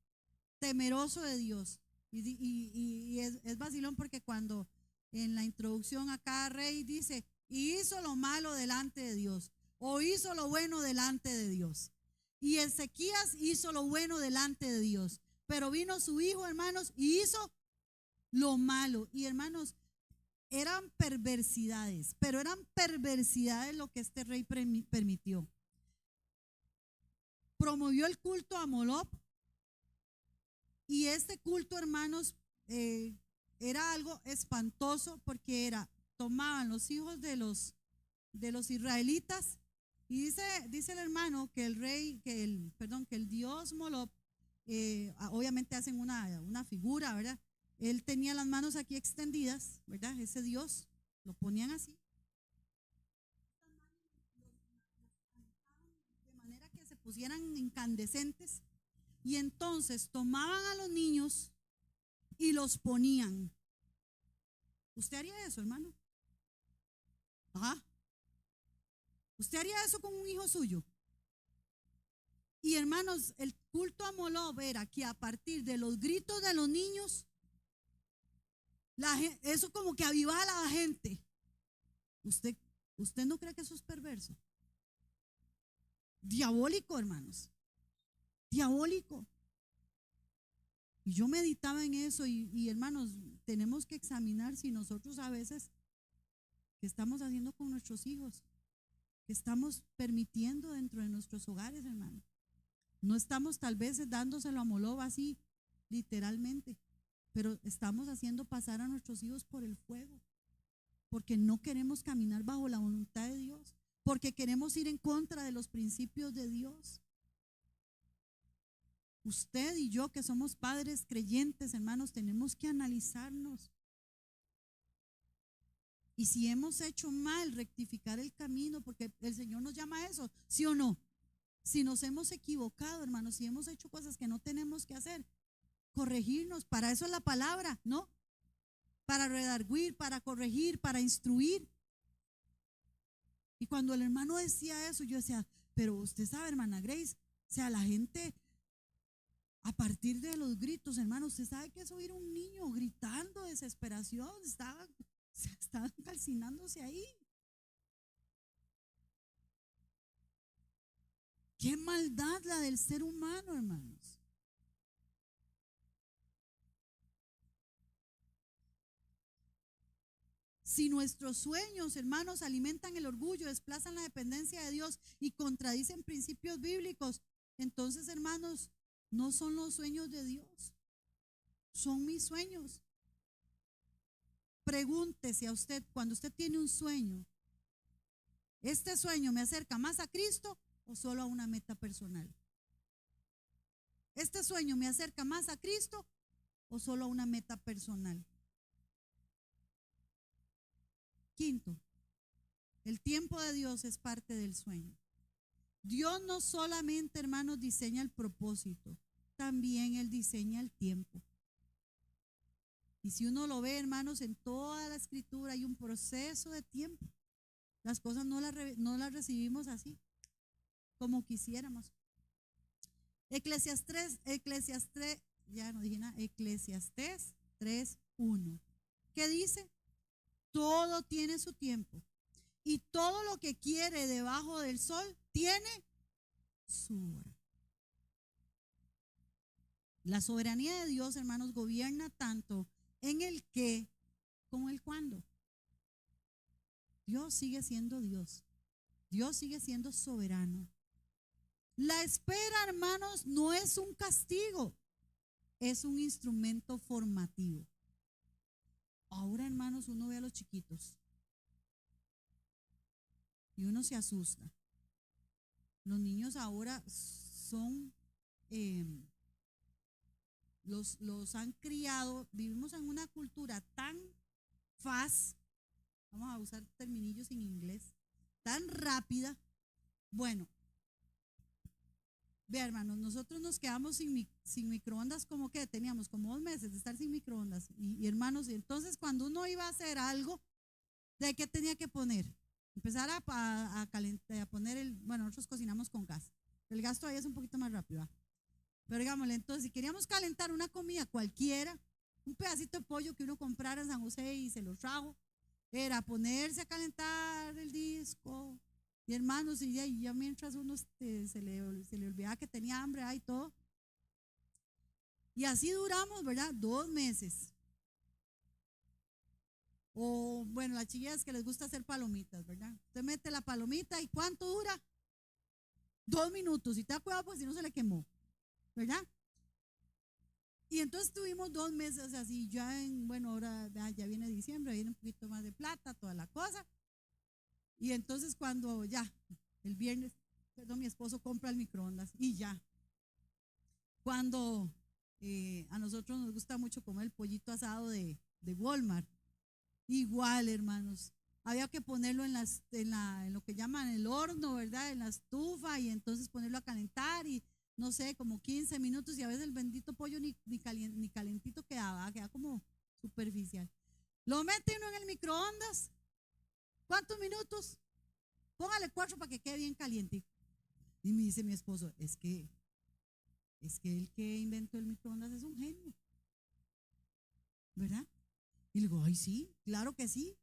Temeroso de Dios. Y es vacilón porque cuando en la introducción a cada rey dice, y hizo lo malo delante de Dios, o hizo lo bueno delante de Dios. Y Ezequías hizo lo bueno delante de Dios. Pero vino su hijo, hermanos, y hizo lo malo. Y hermanos, eran perversidades, pero eran perversidades lo que este rey permitió. Promovió el culto a Moloch, y este culto, hermanos, era algo espantoso porque tomaban los hijos de los israelitas, y dice el hermano que el dios Moloch, obviamente hacen una figura, ¿verdad? Él tenía las manos aquí extendidas, ¿verdad? Ese dios lo ponían así, de manera que se pusieran incandescentes, y entonces tomaban a los niños y los ponían. ¿Usted haría eso, hermano? Ajá. ¿Usted haría eso con un hijo suyo? Y hermanos, el culto a Moloch era que a partir de los gritos de los niños, eso como que avivaba a la gente. ¿Usted no cree que eso es perverso? Diabólico, hermanos. Diabólico. Y yo meditaba en eso y hermanos, tenemos que examinar si nosotros a veces, ¿qué estamos haciendo con nuestros hijos? ¿Qué estamos permitiendo dentro de nuestros hogares, hermano? No estamos tal vez dándoselo a Moloch así, literalmente, pero estamos haciendo pasar a nuestros hijos por el fuego, porque no queremos caminar bajo la voluntad de Dios, porque queremos ir en contra de los principios de Dios. Usted y yo, que somos padres creyentes, hermanos, tenemos que analizarnos. Y si hemos hecho mal, rectificar el camino, porque el Señor nos llama a eso, ¿sí o no? Si nos hemos equivocado, hermanos, si hemos hecho cosas que no tenemos que hacer, corregirnos. Para eso es la palabra, ¿no? Para redarguir, para corregir, para instruir. Y cuando el hermano decía eso, yo decía, pero usted sabe, hermana Grace, o sea, la gente, a partir de los gritos, hermano, usted sabe que es oír un niño gritando de desesperación, estaban calcinándose ahí. Qué maldad la del ser humano, hermanos. Si nuestros sueños, hermanos, alimentan el orgullo, desplazan la dependencia de Dios y contradicen principios bíblicos, entonces, hermanos, no son los sueños de Dios, son mis sueños. Pregúntese a usted, cuando usted tiene un sueño, ¿este sueño me acerca más a Cristo o solo a una meta personal? ¿Este sueño me acerca más a Cristo o solo a una meta personal? Quinto, el tiempo de Dios es parte del sueño. Dios no solamente, hermanos, diseña el propósito, también Él diseña el tiempo. Y si uno lo ve, hermanos, en toda la escritura hay un proceso de tiempo. Las cosas no las recibimos así, como quisiéramos. Eclesiastés 3:1. ¿Qué dice? Todo tiene su tiempo y todo lo que quiere debajo del sol tiene su hora. La soberanía de Dios, hermanos, gobierna tanto en el qué como el cuándo. Dios sigue siendo Dios. Dios sigue siendo soberano. La espera, hermanos, no es un castigo, es un instrumento formativo. Ahora, hermanos, uno ve a los chiquitos y uno se asusta. Los niños ahora son, los han criado, vivimos en una cultura tan fast, vamos a usar terminillos en inglés, tan rápida. Bueno, vea, hermanos, nosotros nos quedamos sin microondas, como que teníamos como 2 meses de estar sin microondas. Y hermanos, entonces cuando uno iba a hacer algo, ¿de qué tenía que poner? Empezar a calentar, a poner bueno, nosotros cocinamos con gas. El gas todavía es un poquito más rápido, ¿va? Pero digámosle, entonces, si queríamos calentar una comida cualquiera, un pedacito de pollo que uno comprara en San José y se lo trajo, era ponerse a calentar el disco. Y hermanos, y ya mientras uno se le olvidaba que tenía hambre y todo. Y así duramos, ¿verdad? 2 meses. O bueno, las chiquillas que les gusta hacer palomitas, ¿verdad? Usted mete la palomita y ¿cuánto dura? 2 minutos. Y te da cuidado porque si no se le quemó, ¿verdad? Y entonces tuvimos 2 meses así, ya bueno, ahora ya viene diciembre, viene un poquito más de plata, toda la cosa. Y entonces cuando ya, el viernes, perdón, mi esposo compra el microondas y ya. Cuando a nosotros nos gusta mucho comer el pollito asado de Walmart, igual, hermanos, había que ponerlo en lo que llaman el horno, ¿verdad? En la estufa y entonces ponerlo a calentar y no sé, como 15 minutos y a veces el bendito pollo ni calentito quedaba como superficial. Lo mete uno en el microondas. ¿Cuántos minutos? Póngale 4 para que quede bien caliente. Y me dice mi esposo, es que el que inventó el microondas es un genio, ¿verdad? Y le digo, ay, sí, claro que sí.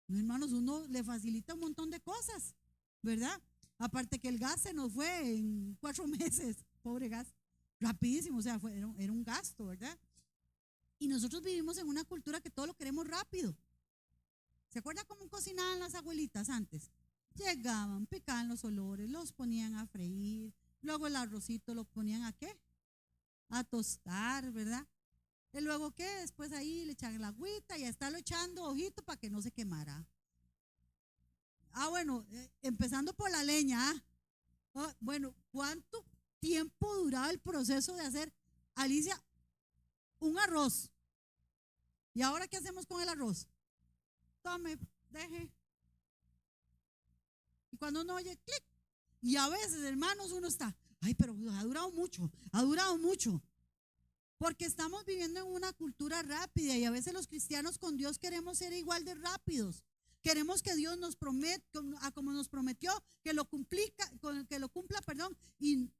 No, hermanos, uno le facilita un montón de cosas, ¿verdad? Aparte que el gas se nos fue en 4 meses, pobre gas, rapidísimo, o sea, era un gasto, ¿verdad? Y nosotros vivimos en una cultura que todo lo queremos rápido. ¿Se acuerda cómo cocinaban las abuelitas antes? Llegaban, picaban los olores, los ponían a freír, luego el arrocito lo ponían ¿a qué? A tostar, ¿verdad? Y luego ¿qué? Después ahí le echaban la agüita y a estarlo echando ojito para que no se quemara. Bueno, empezando por la leña. Bueno, ¿cuánto tiempo duraba el proceso de hacer, Alicia, un arroz? ¿Y ahora qué hacemos con el arroz? Tome, deje. Y cuando uno oye clic, y a veces, hermanos, uno está, ay, pero ha durado mucho. Porque estamos viviendo en una cultura rápida y a veces los cristianos con Dios queremos ser igual de rápidos. Queremos que Dios nos prometa, como nos prometió, que lo cumpla, perdón, y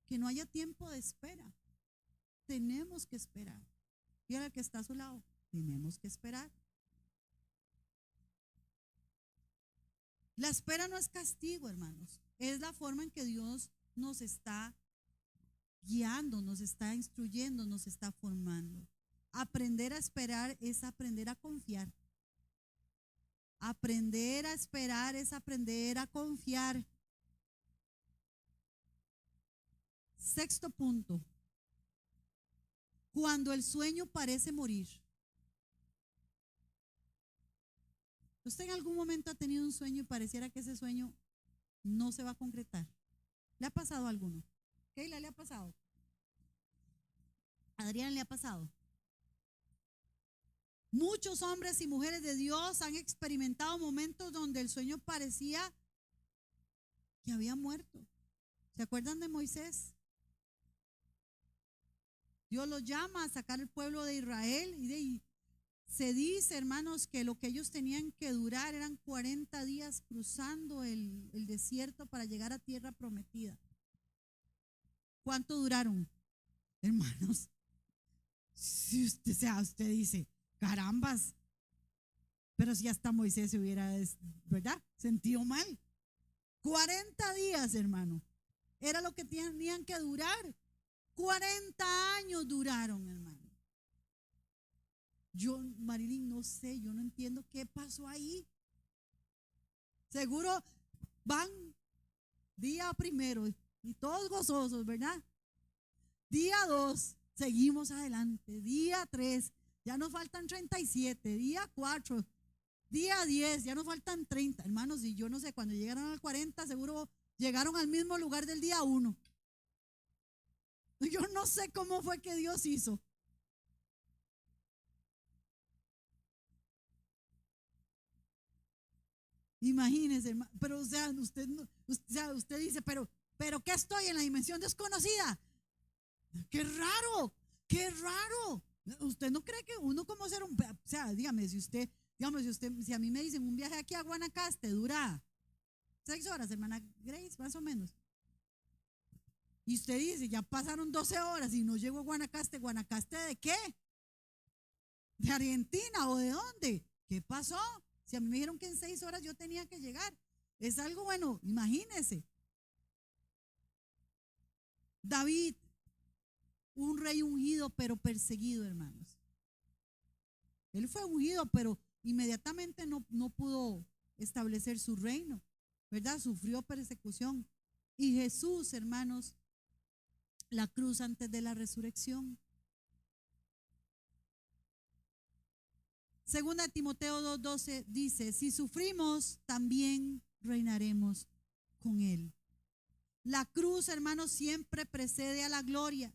que no haya tiempo de espera. Tenemos que esperar. Y ahora que está a su lado, tenemos que esperar. La espera no es castigo, hermanos. Es la forma en que Dios nos está guiando, nos está instruyendo, nos está formando. Aprender a esperar es aprender a confiar. Aprender a esperar es aprender a confiar. 6º punto. Cuando el sueño parece morir. ¿Usted en algún momento ha tenido un sueño y pareciera que ese sueño no se va a concretar? ¿Le ha pasado a alguno? ¿Keila le ha pasado? ¿Adrián le ha pasado? Muchos hombres y mujeres de Dios han experimentado momentos donde el sueño parecía que había muerto. ¿Se acuerdan de Moisés? Dios los llama a sacar el pueblo de Israel y se dice, hermanos, que lo que ellos tenían que durar eran 40 días cruzando el desierto para llegar a tierra prometida. ¿Cuánto duraron, hermanos? Si usted dice, carambas, pero si hasta Moisés se hubiera, ¿verdad?, sentido mal. 40 días, hermano, era lo que tenían que durar. 40 años duraron, hermano. Yo, Marilyn, no sé, yo no entiendo qué pasó ahí. Seguro van día primero y todos gozosos, ¿verdad? Día 2, seguimos adelante. Día 3, ya nos faltan 37. Día 4, día 10, ya nos faltan 30. Hermanos, y yo no sé, cuando llegaron al 40, seguro llegaron al mismo lugar del día 1. Yo no sé cómo fue que Dios hizo. Imagínense, pero o sea, usted, usted dice, pero ¿qué estoy en la dimensión desconocida? Qué raro, qué raro. ¿Usted no cree que uno como ser un, o sea, dígame, si usted, digamos, si a mí me dicen un viaje aquí a Guanacaste dura 6 horas, hermana Grace, más o menos. Y usted dice, ya pasaron 12 horas y no llego a Guanacaste. ¿Guanacaste de qué? ¿De Argentina o de dónde? ¿Qué pasó? Si a mí me dijeron que en 6 horas yo tenía que llegar. Es algo bueno, imagínese. David, un rey ungido pero perseguido, hermanos. Él fue ungido, pero inmediatamente no pudo establecer su reino, ¿verdad? Sufrió persecución. Y Jesús, hermanos, la cruz antes de la resurrección. Segunda de Timoteo 2:12 dice, si sufrimos, también reinaremos con él. La cruz, hermanos, siempre precede a la gloria.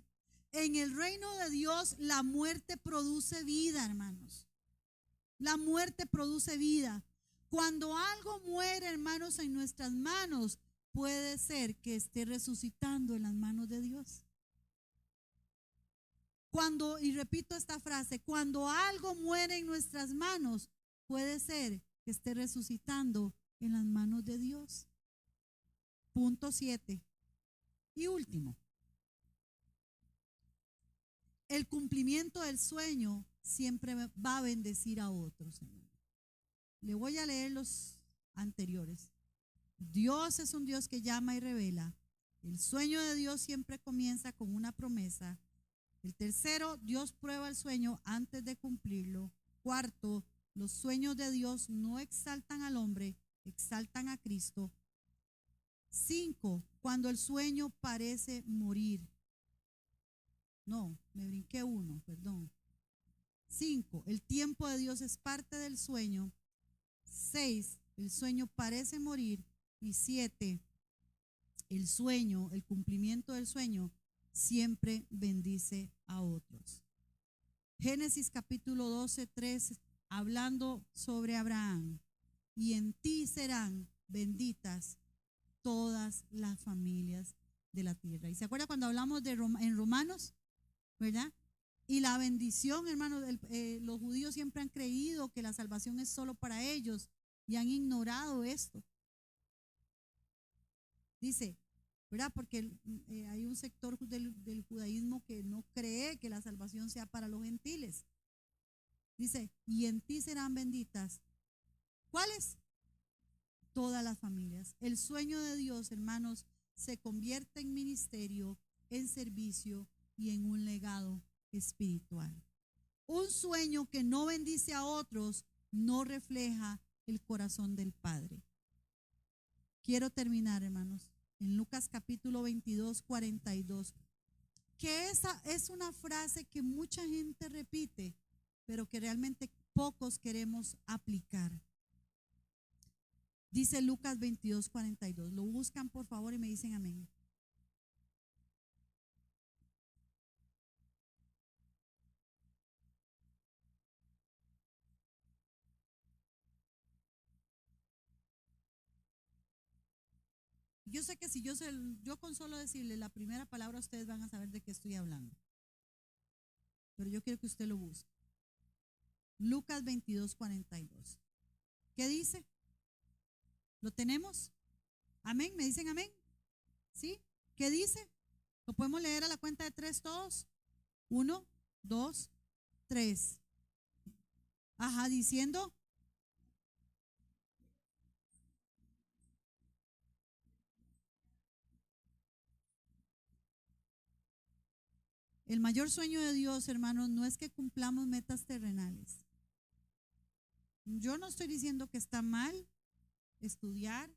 En el reino de Dios, la muerte produce vida, hermanos. La muerte produce vida. Cuando algo muere, hermanos, en nuestras manos, puede ser que esté resucitando en las manos de Dios. Cuando, y repito esta frase, cuando algo muere en nuestras manos, puede ser que esté resucitando en las manos de Dios. Punto 7. Y último, el cumplimiento del sueño siempre va a bendecir a otros. Le voy a leer los anteriores. Dios es un Dios que llama y revela. El sueño de Dios siempre comienza con una promesa. El tercero, Dios prueba el sueño antes de cumplirlo. Cuarto, los sueños de Dios no exaltan al hombre, exaltan a Cristo. 5, cuando el sueño parece morir. No, me brinqué uno, perdón. 5, el tiempo de Dios es parte del sueño. 6, el sueño parece morir. Y 7, el sueño, el cumplimiento del sueño siempre bendice a otros. Génesis capítulo 12:3, hablando sobre Abraham. Y en ti serán benditas todas las familias de la tierra. ¿Y se acuerda cuando hablamos en Romanos? ¿Verdad? Y la bendición, hermanos, los judíos siempre han creído que la salvación es solo para ellos y han ignorado esto. Dice, ¿verdad? Porque hay un sector del judaísmo que no cree que la salvación sea para los gentiles. Dice, y en ti serán benditas. ¿Cuáles? Todas las familias. El sueño de Dios, hermanos, se convierte en ministerio, en servicio y en un legado espiritual. Un sueño que no bendice a otros no refleja el corazón del Padre. Quiero terminar, hermanos, en Lucas capítulo 22:42, que esa es una frase que mucha gente repite, pero que realmente pocos queremos aplicar. Dice Lucas 22:42. Lo buscan, por favor, y me dicen amén. Yo sé que si yo con solo decirle la primera palabra, ustedes van a saber de qué estoy hablando. Pero yo quiero que usted lo busque. Lucas 22:42. ¿Qué dice? ¿Lo tenemos? Amén. ¿Me dicen amén? ¿Sí? ¿Qué dice? ¿Lo podemos leer a la cuenta de 3 todos? 1, 2, 3. Ajá, diciendo, El mayor sueño de Dios, hermanos, no es que cumplamos metas terrenales. Yo no estoy diciendo que está mal estudiar,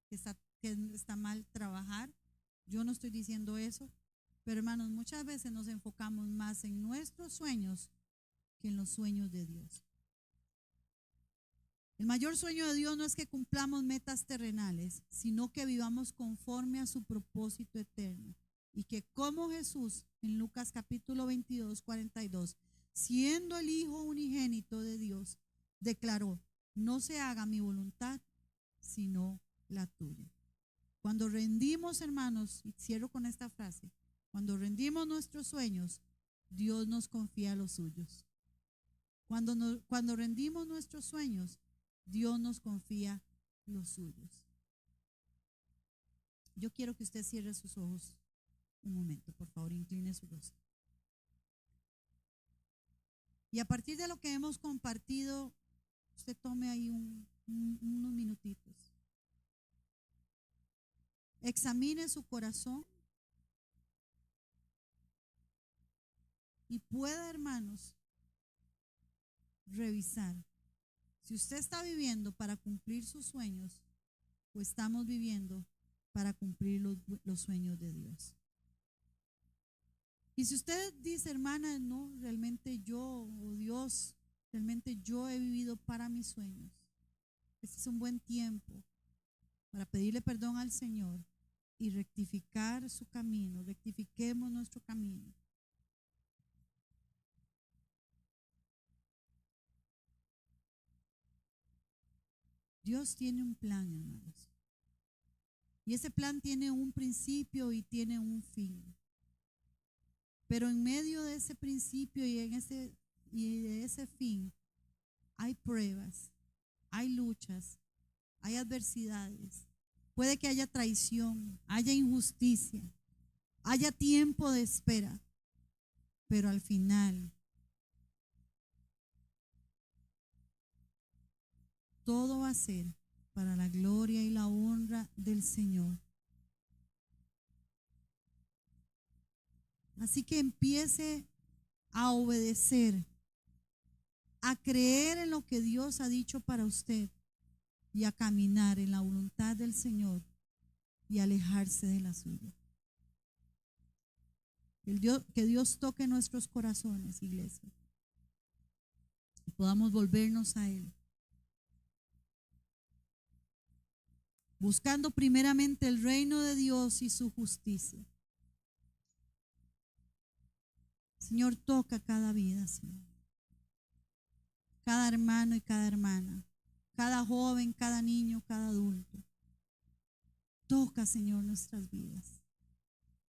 que está mal trabajar. Yo no estoy diciendo eso. Pero hermanos, muchas veces nos enfocamos más en nuestros sueños que en los sueños de Dios. El mayor sueño de Dios no es que cumplamos metas terrenales, sino que vivamos conforme a su propósito eterno. Y que como Jesús en Lucas capítulo 22, 42, siendo el Hijo unigénito de Dios, declaró: no se haga mi voluntad, sino la tuya. Cuando rendimos, hermanos, y cierro con esta frase, cuando rendimos nuestros sueños, Dios nos confía los suyos. Cuando rendimos nuestros sueños, Dios nos confía los suyos. Yo quiero que usted cierre sus ojos un momento, por favor, incline su rostro. Y a partir de lo que hemos compartido, usted tome ahí unos minutitos. Examine su corazón y pueda, hermanos, revisar si usted está viviendo para cumplir sus sueños o estamos viviendo para cumplir los sueños de Dios. Y si usted dice, hermana, no, realmente yo, o Dios, realmente yo he vivido para mis sueños, este es un buen tiempo para pedirle perdón al Señor y rectificar su camino, rectifiquemos nuestro camino. Dios tiene un plan, hermanos. Y ese plan tiene un principio y tiene un fin. Pero en medio de ese principio y de ese fin hay pruebas, hay luchas, hay adversidades. Puede que haya traición, haya injusticia, haya tiempo de espera. Pero al final todo va a ser para la gloria y la honra del Señor. Así que empiece a obedecer, a creer en lo que Dios ha dicho para usted y a caminar en la voluntad del Señor y alejarse de la suya. Que Dios toque nuestros corazones, iglesia, y podamos volvernos a Él, buscando primeramente el reino de Dios y su justicia. Señor, toca cada vida, Señor. Cada hermano y cada hermana, cada joven, cada niño, cada adulto. Toca, Señor, nuestras vidas.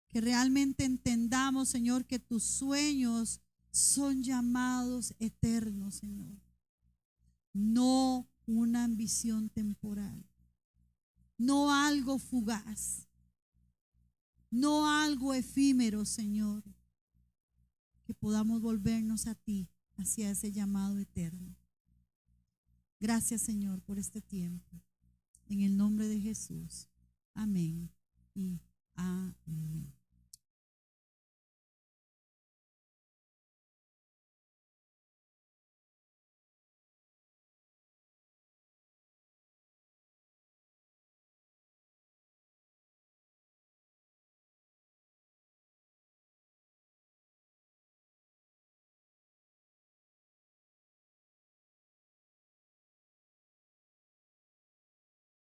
Que realmente entendamos, Señor, que tus sueños son llamados eternos, Señor. No una ambición temporal. No algo fugaz. No algo efímero, Señor. Que podamos volvernos a ti hacia ese llamado eterno. Gracias, Señor, por este tiempo. En el nombre de Jesús. Amén y amén.